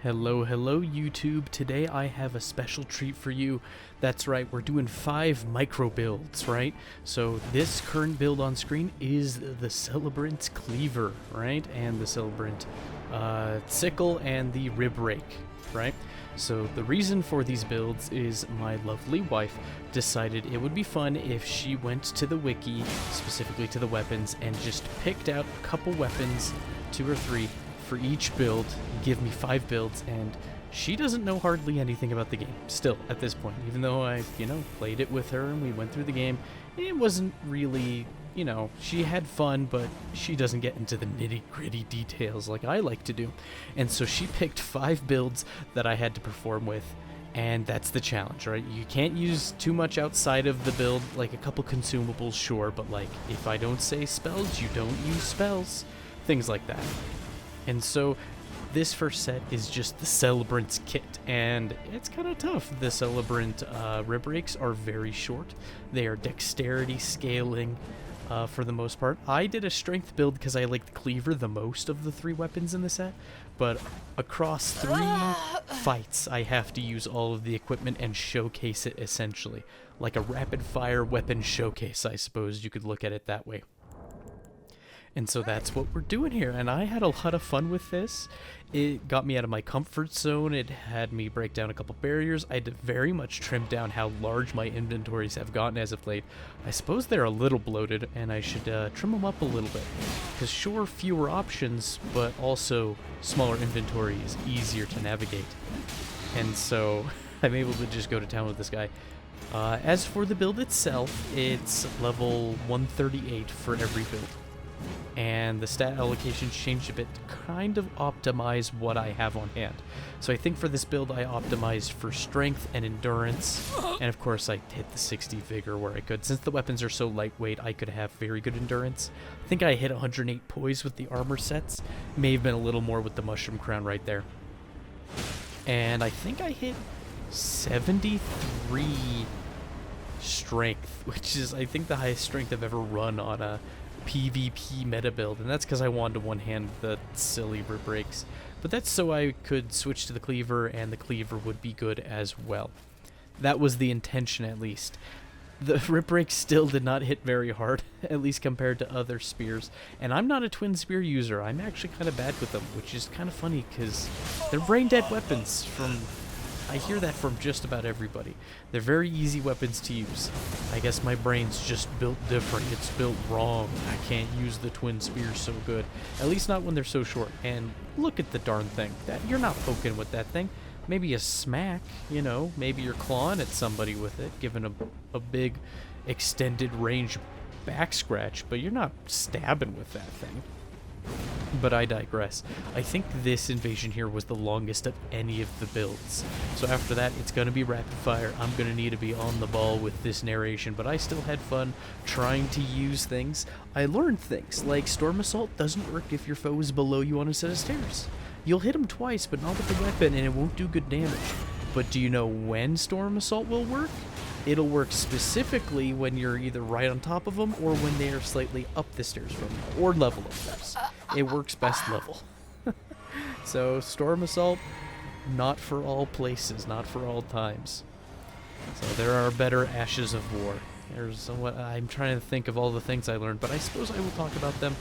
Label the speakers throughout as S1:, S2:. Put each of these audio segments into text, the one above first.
S1: Hello YouTube. Today I have a special treat for you. That's right, we're doing 5 micro builds, right? So this current build on screen is the Celebrant Cleaver, right? And the Celebrant Sickle and the Rib Rake, right? So the reason for these builds is my lovely wife decided it would be fun if she went to the wiki, specifically to the weapons, and just picked out a couple weapons, 2 or 3, for each build, give me 5 builds, and she doesn't know hardly anything about the game, still, at this point. Even though I, played it with her and we went through the game, it wasn't really, she had fun, but she doesn't get into the nitty-gritty details like I like to do. And so she picked 5 builds that I had to perform with, and that's the challenge, right? You can't use too much outside of the build, like a couple consumables, sure, but like, if I don't say spells, you don't use spells, things like that. And so this first set is just the Celebrant's kit, and it's kind of tough. The Celebrant rib rakes are very short. They are dexterity scaling for the most part. I did a strength build because I like the cleaver the most of the 3 weapons in the set, but across 3 fights I have to use all of the equipment and showcase it essentially. Like a rapid fire weapon showcase, I suppose you could look at it that way. And so that's what we're doing here, and I had a lot of fun with this. It got me out of my comfort zone, it had me break down a couple barriers. I had very much trimmed down how large my inventories have gotten as of late. I suppose they're a little bloated, and I should trim them up a little bit. Because sure, fewer options, but also smaller inventory is easier to navigate. And so I'm able to just go to town with this guy. As for the build itself, it's level 138 for every build. And the stat allocations changed a bit to kind of optimize what I have on hand. So I think for this build I optimized for strength and endurance, and of course I hit the 60 vigor where I could. Since the weapons are so lightweight, I could have very good endurance. I think I hit 108 poise with the armor sets, may have been a little more with the mushroom crown right there. And I think I hit 73 strength, which is I think the highest strength I've ever run on a PvP meta build, and that's because I wanted to one-hand the silly rib rakes. But that's so I could switch to the cleaver, and the cleaver would be good as well. That was the intention, at least. The rib rakes still did not hit very hard, at least compared to other spears. And I'm not a twin spear user. I'm actually kind of bad with them, which is kind of funny because they're brain-dead weapons from... I hear that from just about everybody. They're very easy weapons to use. I guess my brain's just built different. It's built wrong. I can't use the twin spears so good. At least not when they're so short. And look at the darn thing. You're not poking with that thing. Maybe a smack, maybe you're clawing at somebody with it, giving a big extended range back scratch, but you're not stabbing with that thing. But I digress. I think this invasion here was the longest of any of the builds. So after that, it's going to be rapid fire. I'm going to need to be on the ball with this narration, but I still had fun trying to use things. I learned things, like Storm Assault doesn't work if your foe is below you on a set of stairs. You'll hit him twice, but not with the weapon, and it won't do good damage. But do you know when Storm Assault will work? It'll work specifically when you're either right on top of them or when they are slightly up the stairs from you, or level, of course. It works best level. So, Storm Assault, not for all places, not for all times. So there are better Ashes of War. I'm trying to think of all the things I learned, but I suppose I will talk about them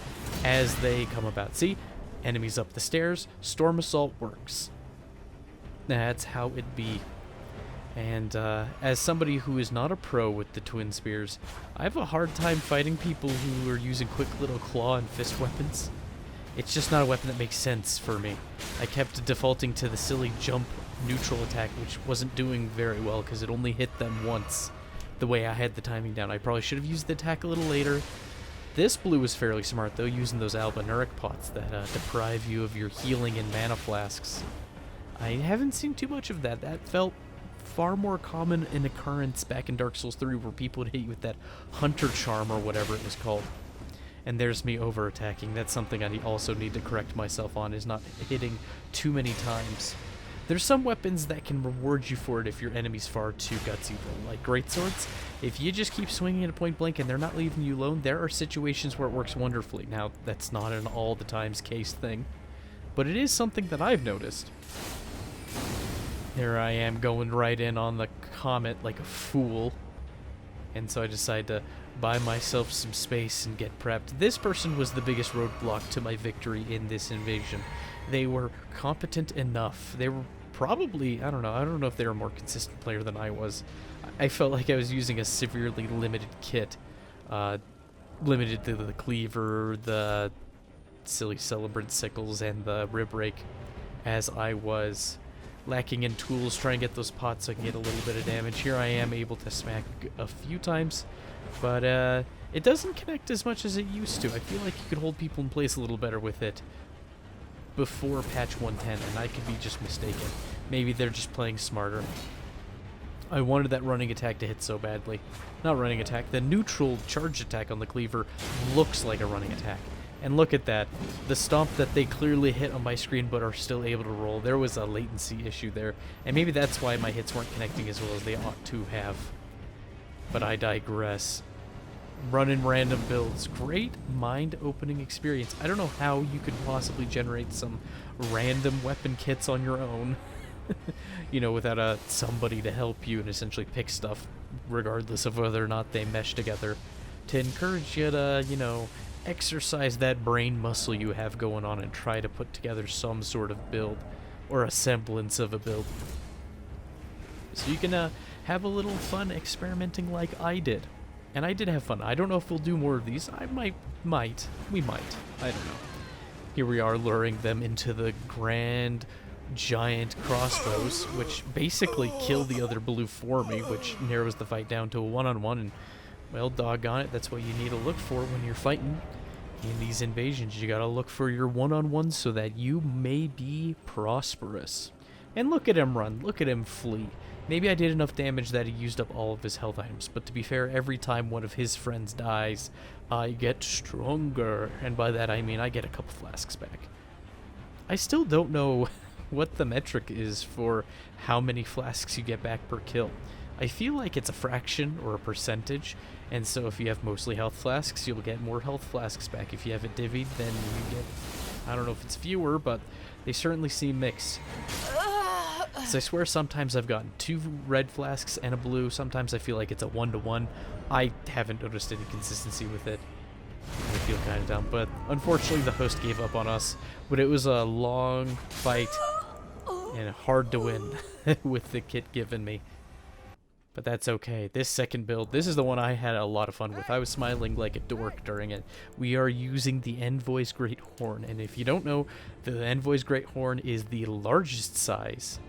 S1: as they come about. See, enemies up the stairs, Storm Assault works. That's how it be. And as somebody who is not a pro with the twin spears, I have a hard time fighting people who are using quick little claw and fist weapons. It's just not a weapon that makes sense for me. I kept defaulting to the silly jump neutral attack, which wasn't doing very well because it only hit them once the way I had the timing down. I probably should have used the attack a little later. This blue was fairly smart though, using those albinuric pots that deprive you of your healing and mana flasks. I haven't seen too much of that. That felt far more common in occurrence back in Dark Souls 3 where people would hit you with that hunter charm or whatever it was called. And there's me over attacking. That's something I also need to correct myself on, is not hitting too many times. There's some weapons that can reward you for it if your enemy's far too gutsy though, like greatswords. If you just keep swinging at point blank and they're not leaving you alone, there are situations where it works wonderfully. Now, that's not an all the times case thing, but it is something that I've noticed. There I am going right in on the comet like a fool. And so I decided to buy myself some space and get prepped. This person was the biggest roadblock to my victory in this invasion. They were competent enough. They were probably, I don't know if they were a more consistent player than I was. I felt like I was using a severely limited kit. Limited to the cleaver, the silly celebrant sickles, and the rib rake, as I was lacking in tools trying to get those pots so I can get a little bit of damage. Here I am able to smack a few times, but it doesn't connect as much as it used to. I feel like you could hold people in place a little better with it before patch 110, and I could be just mistaken. Maybe they're just playing smarter. I wanted that running attack to hit so badly. Not running attack, the neutral charge attack on the cleaver looks like a running attack. And look at that. The stomp that they clearly hit on my screen but are still able to roll. There was a latency issue there. And maybe that's why my hits weren't connecting as well as they ought to have. But I digress. Running random builds. Great mind-opening experience. I don't know how you could possibly generate some random weapon kits on your own. You know, without somebody to help you and essentially pick stuff regardless of whether or not they mesh together. To encourage you to, you know, exercise that brain muscle you have going on and try to put together some sort of build, or a semblance of a build. So you can have a little fun experimenting like I did. And I did have fun. I don't know if we'll do more of these. We might. I don't know. Here we are luring them into the grand giant crossbows, which basically kill the other blue for me, which narrows the fight down to a one-on-one, and well, doggone it, that's what you need to look for when you're fighting in these invasions. You gotta look for your one-on-ones so that you may be prosperous. And look at him run, look at him flee. Maybe I did enough damage that he used up all of his health items, but to be fair, every time one of his friends dies, I get stronger, and by that I mean I get a couple flasks back. I still don't know what the metric is for how many flasks you get back per kill. I feel like it's a fraction or a percentage, and so if you have mostly health flasks, you'll get more health flasks back. If you have it divvied, then you get, I don't know if it's fewer, but they certainly seem mixed. So I swear sometimes I've gotten 2 red flasks and a blue. Sometimes I feel like it's a 1-to-1. I haven't noticed any consistency with it. I feel kind of dumb, but unfortunately the host gave up on us. But it was a long fight and hard to win with the kit given me. But that's okay. This second build, this is the one I had a lot of fun with. I was smiling like a dork during it. We are using the Envoy's Great Horn, and if you don't know, the Envoy's Great Horn is the largest size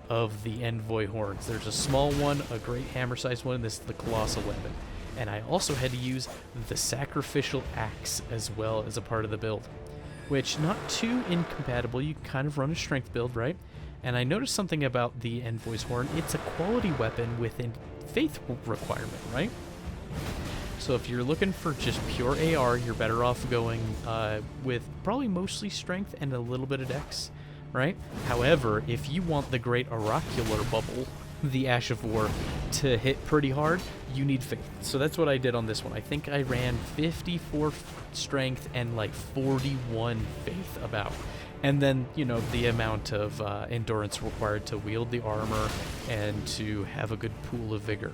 S1: of the Envoy horns. There's a small one, a great hammer-sized one, and this is the colossal weapon. And I also had to use the sacrificial axe as well as a part of the build, which not too incompatible. You can kind of run a strength build, right? And I noticed something about the Envoy's Horn. It's a quality weapon with a faith requirement, right? So if you're looking for just pure AR, you're better off going with probably mostly strength and a little bit of dex, right? However, if you want the great oracular bubble, the Ash of War, to hit pretty hard, you need faith. So that's what I did on this one. I think I ran 54 strength and like 41 faith about. And then, you know, the amount of endurance required to wield the armor and to have a good pool of vigor.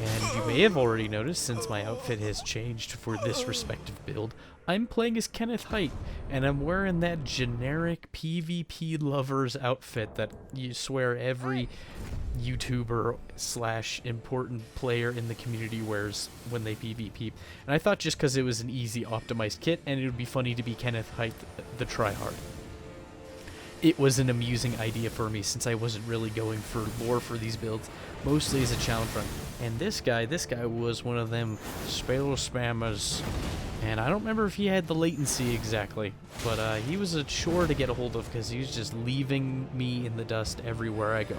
S1: And you may have already noticed, since my outfit has changed for this respective build, I'm playing as Kenneth Haight, and I'm wearing that generic PvP lover's outfit that you swear every YouTuber / important player in the community wears when they PvP. And I thought just because it was an easy optimized kit, and it would be funny to be Kenneth Haight, the tryhard. It was an amusing idea for me since I wasn't really going for lore for these builds, mostly as a challenge run. And this guy was one of them spell spammers, and I don't remember if he had the latency exactly, but he was a chore to get a hold of because he was just leaving me in the dust everywhere I go.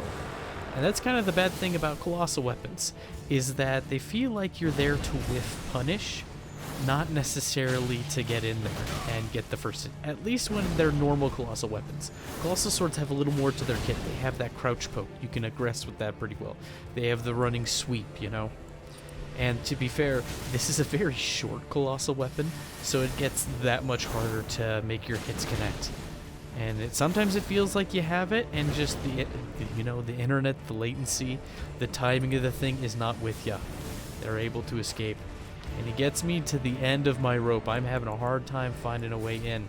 S1: And that's kind of the bad thing about colossal weapons, is that they feel like you're there to whiff punish, not necessarily to get in there and get the first hit, at least when they're normal colossal weapons. Colossal swords have a little more to their kit. They have that crouch poke. You can aggress with that pretty well. They have the running sweep, you know. And to be fair, this is a very short colossal weapon, so it gets that much harder to make your hits connect. And sometimes it feels like you have it, and just the internet, the latency, the timing of the thing is not with you. They're able to escape. And he gets me to the end of my rope. I'm having a hard time finding a way in.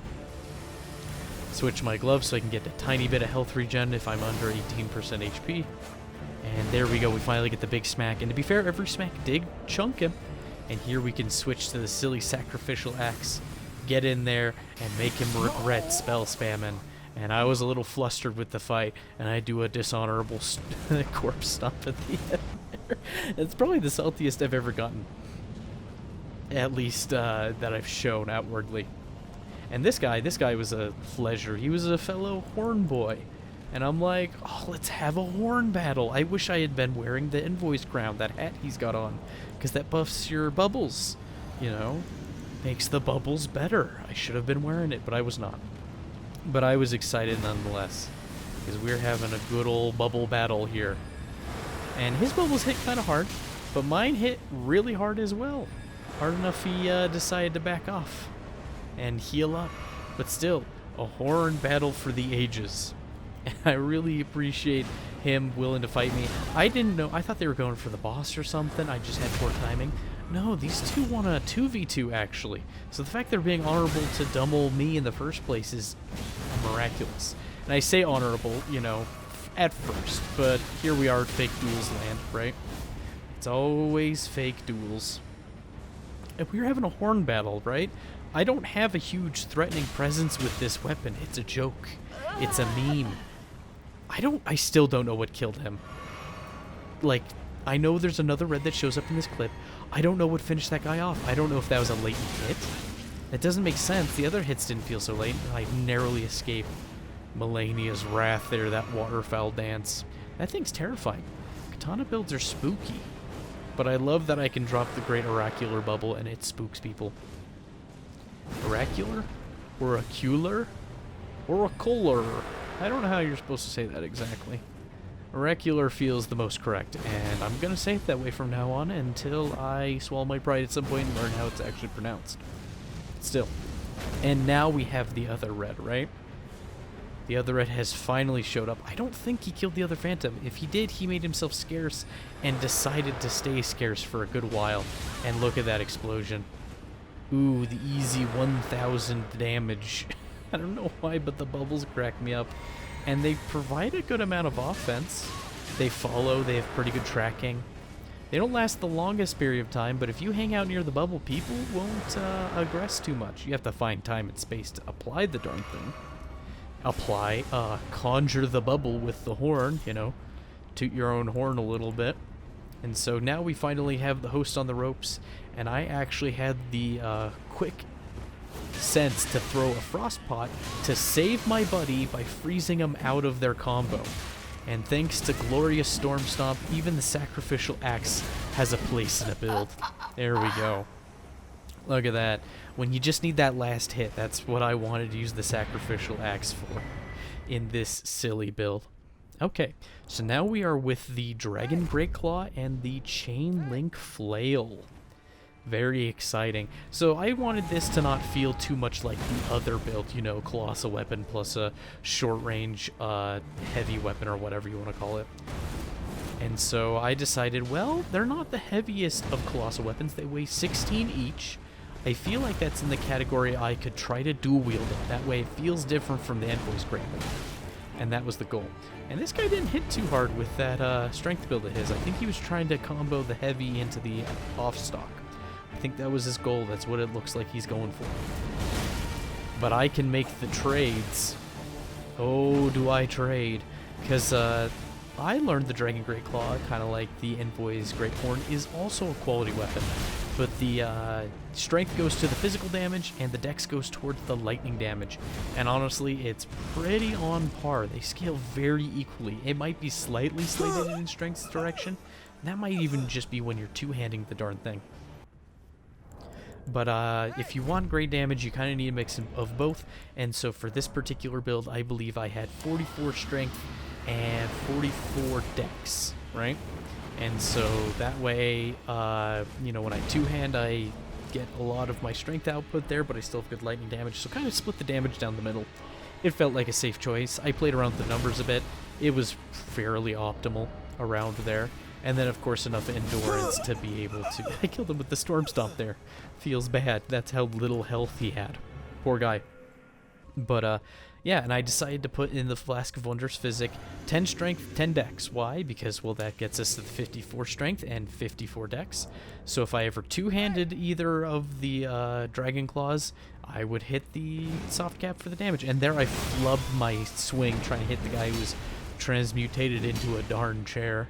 S1: Switch my gloves so I can get a tiny bit of health regen if I'm under 18% HP. And there we go, we finally get the big smack. And to be fair, every smack did chunk him. And here we can switch to the silly sacrificial axe. Get in there and make him regret spell spamming. And I was a little flustered with the fight, and I do a dishonorable corpse stomp at the end there. It's probably the saltiest I've ever gotten. At least that I've shown outwardly. And this guy was a pleasure. He was a fellow horn boy. And I'm like, oh, let's have a horn battle. I wish I had been wearing the invoice crown, that hat he's got on. Because that buffs your bubbles, you know. Makes the bubbles better. I should have been wearing it, but I was not. But I was excited nonetheless. Because we're having a good old bubble battle here. And his bubbles hit kind of hard. But mine hit really hard as well. Hard enough he decided to back off. And heal up. But still, a horn battle for the ages. And I really appreciate him willing to fight me. I didn't know. I thought they were going for the boss or something. I just had poor timing. No, these two want a 2v2 actually. So the fact they're being honorable to dummel me in the first place is miraculous. And I say honorable, you know, at first. But here we are at fake duels land, right? It's always fake duels. And we're having a horn battle, right? I don't have a huge threatening presence with this weapon. It's a joke. It's a meme. I still don't know what killed him. Like, I know there's another red that shows up in this clip. I don't know what finished that guy off. I don't know if that was a latent hit. That doesn't make sense. The other hits didn't feel so latent. I narrowly escaped Melania's wrath there, that waterfowl dance. That thing's terrifying. Katana builds are spooky. But I love that I can drop the great oracular bubble and it spooks people. Oracular? Oracular? Oracular. I don't know how you're supposed to say that exactly. Oracular feels the most correct, and I'm going to say it that way from now on until I swallow my pride at some point and learn how it's actually pronounced. Still. And now we have the other red, right? The other red has finally showed up. I don't think he killed the other phantom. If he did, he made himself scarce and decided to stay scarce for a good while. And look at that explosion. Ooh, the easy 1,000 damage. I don't know why, but the bubbles crack me up. And they provide a good amount of offense. They follow, they have pretty good tracking. They don't last the longest period of time, but if you hang out near the bubble, people won't aggress too much. You have to find time and space to apply the darn thing. Conjure the bubble with the horn, you know. Toot your own horn a little bit. And so now we finally have the host on the ropes, and I actually had the quick sense to throw a frost pot to save my buddy by freezing him out of their combo. And thanks to glorious storm stomp, even the sacrificial axe has a place in a build. There we go. Look at that. When you just need that last hit, that's what I wanted to use the sacrificial axe for in this silly build. Okay, so now we are with the Dragon Greatclaw and the Chain Link Flail. Very exciting. So I wanted this to not feel too much like the other build, you know, colossal weapon plus a short range heavy weapon or whatever you want to call it. And so I decided, well, they're not the heaviest of colossal weapons. They weigh 16 each. I feel like that's in the category I could try to dual wield it. That way it feels different from the Envoy's Great One. And that was the goal. And this guy didn't hit too hard with that strength build of his. I think he was trying to combo the heavy into the off stock. I think that was his goal. That's what it looks like he's going for. But I can make the trades. Oh, do I trade? Because I learned the Dragon Greatclaw, kind of like the Envoy's Great Horn, is also a quality weapon. But the strength goes to the physical damage, and the dex goes towards the lightning damage. And honestly, it's pretty on par. They scale very equally. It might be slightly slated in strength's direction. That might even just be when you're two-handing the darn thing. But if you want great damage, you kind of need a mix of both. And so for this particular build, I believe I had 44 strength and 44 dex, right? And so that way, you know, when I two-hand, I get a lot of my strength output there, but I still have good lightning damage. So kind of split the damage down the middle. it felt like a safe choice. I played around with the numbers a bit. It was fairly optimal around there. And then, of course, enough endurance to be able to... I killed him with the Storm Stomp there. Feels bad. That's how little health he had. Poor guy. But, yeah, and I decided to put in the Flask of Wonders Physic 10 Strength, 10 Dex. Why? Because, well, that gets us to the 54 Strength and 54 Dex. So if I ever two-handed either of the Dragon Claws, I would hit the soft cap for the damage. And there I flubbed my swing trying to hit the guy who was transmutated into a darn chair.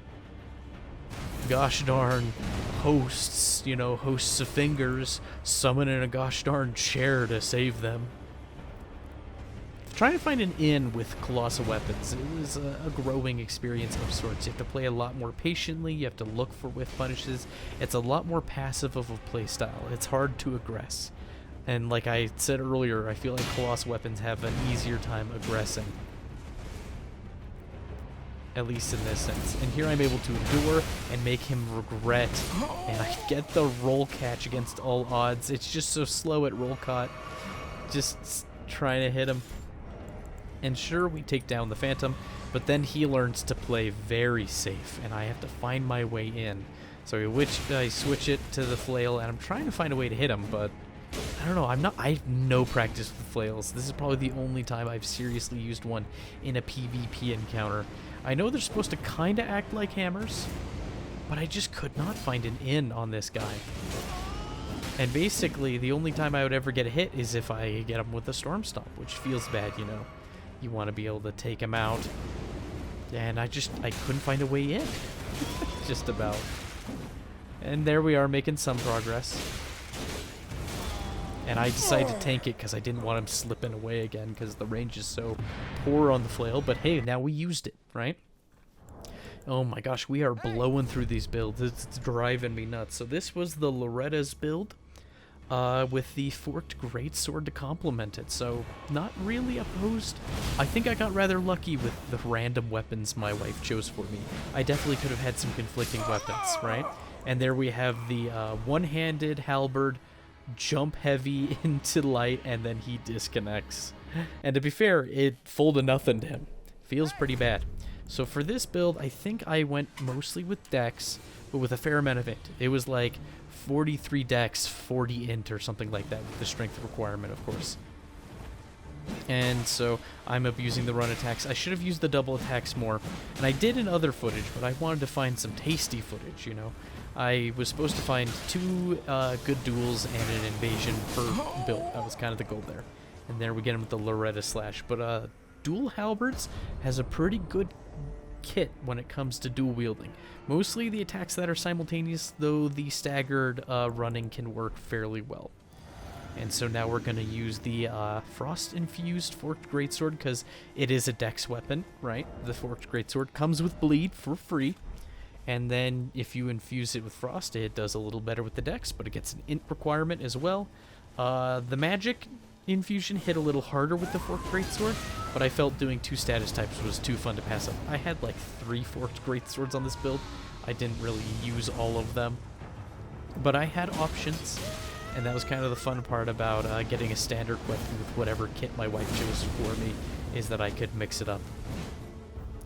S1: Gosh darn hosts, you know, hosts of fingers, summoning a gosh darn chair to save them. Trying to find an inn with colossal weapons, it was a growing experience of sorts. You have to play a lot more patiently, you have to look for whiff punishes. It's a lot more passive of a playstyle. It's hard to aggress. And like I said earlier, I feel like colossal weapons have an easier time aggressing. At least in this sense. And here I'm able to endure and make him regret. And I get the roll catch against all odds. It's just so slow at roll caught. Just trying to hit him. And sure, we take down the Phantom, but then he learns to play very safe, and I have to find my way in. So I switch it to the flail, and I'm trying to find a way to hit him, but I don't know. I have no practice with flails. This is probably the only time I've seriously used one in a PvP encounter. I know they're supposed to kind of act like hammers, but I just could not find an in on this guy. And basically, the only time I would ever get a hit is if I get him with a Storm Stomp, which feels bad, you know. You want to be able to take him out. And I couldn't find a way in. Just about. And there we are, making some progress. And I decided to tank it because I didn't want him slipping away again because the range is so poor on the flail. But hey, now we used it, right? Oh my gosh, we are blowing through these builds. It's driving me nuts. So this was the Loretta's build with the Forked Greatsword to complement it. So not really opposed. I think I got rather lucky with the random weapons my wife chose for me. I definitely could have had some conflicting weapons, right? And there we have the one-handed Halberd, jump heavy into light, and then he disconnects. And to be fair, it full to nothing to him. Feels pretty bad. So for this build, I think I went mostly with Dex, but with a fair amount of Int. It was like 43 Dex, 40 Int or something like that, with the strength requirement, of course. And so I'm abusing the run attacks. I should have used the double attacks more, and I did in other footage, but I wanted to find some tasty footage, you know. I was supposed to find 2 good duels and an invasion per build. That was kind of the goal there. And there we get him with the Loretta slash. But dual halberds has a pretty good kit when it comes to dual wielding. Mostly the attacks that are simultaneous, though the staggered running can work fairly well. And so now we're going to use the Frost-infused Forked Greatsword because it is a dex weapon, right? The Forked Greatsword comes with bleed for free. And then if you infuse it with Frost, it does a little better with the dex, but it gets an int requirement as well. The magic infusion hit a little harder with the Forked Greatsword, but I felt doing 2 status types was too fun to pass up. I had like 3 Forked Greatswords on this build. I didn't really use all of them, but I had options. And that was kind of the fun part about getting a standard weapon with whatever kit my wife chose for me, is that I could mix it up.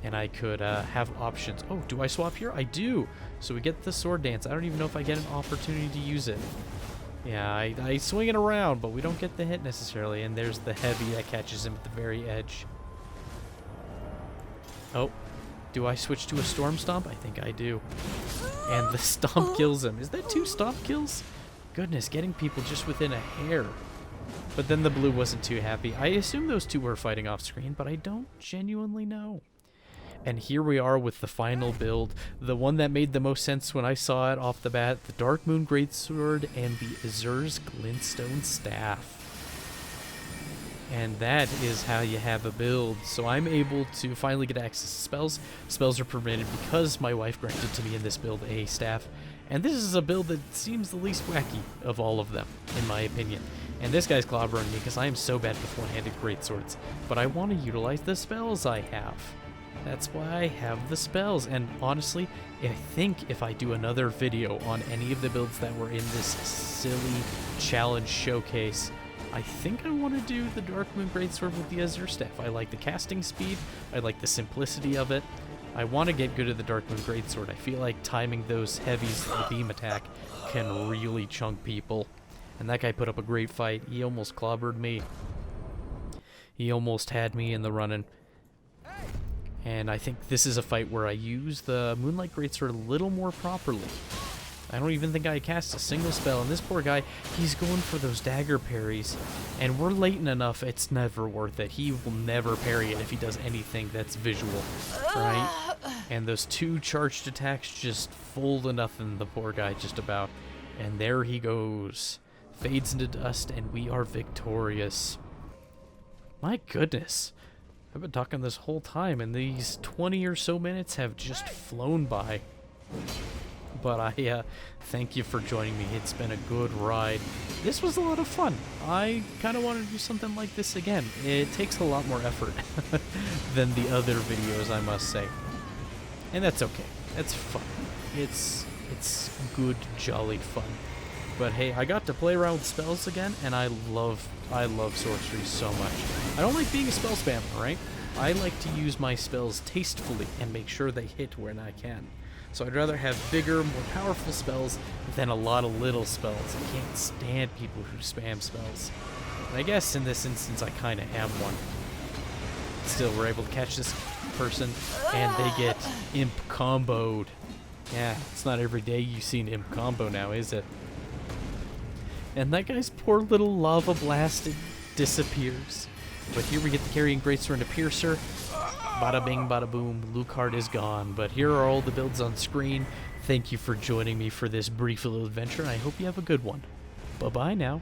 S1: And I could have options. Oh, do I swap here? I do! So we get the sword dance. I don't even know if I get an opportunity to use it. Yeah, I swing it around, but we don't get the hit necessarily. And there's the heavy that catches him at the very edge. Oh, do I switch to a Storm Stomp? I think I do. And the Stomp kills him. Is that 2 Stomp kills? Goodness, getting people just within a hair. But then the blue wasn't too happy. I assume those 2 were fighting off screen, but I don't genuinely know. And here we are with the final build, the one that made the most sense when I saw it off the bat, the Dark Moon Greatsword and the Azur's Glintstone Staff. And that is how you have a build. So I'm able to finally get access to spells. Spells are permitted because my wife granted to me in this build a staff. And this is a build that seems the least wacky of all of them, in my opinion. And this guy's clobbering me because I am so bad with one-handed greatswords. But I want to utilize the spells I have. That's why I have the spells. And honestly, I think if I do another video on any of the builds that were in this silly challenge showcase, I think I want to do the Dark Moon Greatsword with the Azure Staff. I like the casting speed. I like the simplicity of it. I want to get good at the Dark Moon Greatsword. I feel like timing those heavies with the beam attack can really chunk people. And that guy put up a great fight. He almost clobbered me. He almost had me in the running. And I think this is a fight where I use the Moonlight Greatsword a little more properly. I don't even think I cast a single spell, and this poor guy, he's going for those dagger parries, and we're latent enough, it's never worth it. He will never parry it if he does anything that's visual, right? And those 2 charged attacks just full to nothing, the poor guy just about. And there he goes. Fades into dust, and we are victorious. My goodness. I've been talking this whole time, and these 20 or so minutes have just flown by. But I thank you for joining me. It's been a good ride. This was a lot of fun. I kind of want to do something like this again. It takes a lot more effort than the other videos, I must say. And that's okay. That's fun. It's good, jolly fun. But hey, I got to play around with spells again, and I love sorcery so much. I don't like being a spell spammer, right? I like to use my spells tastefully and make sure they hit when I can. So I'd rather have bigger, more powerful spells than a lot of little spells. I can't stand people who spam spells. And I guess in this instance, I kind of am one. Still, we're able to catch this person, and they get imp comboed. Yeah, it's not every day you see an imp combo now, is it? And that guy's poor little lava blasted disappears. But here we get the Carrying Greatsword and a Piercer. Bada bing, bada boom, Lucard is gone. But here are all the builds on screen. Thank you for joining me for this brief little adventure. I hope you have a good one. Bye-bye now.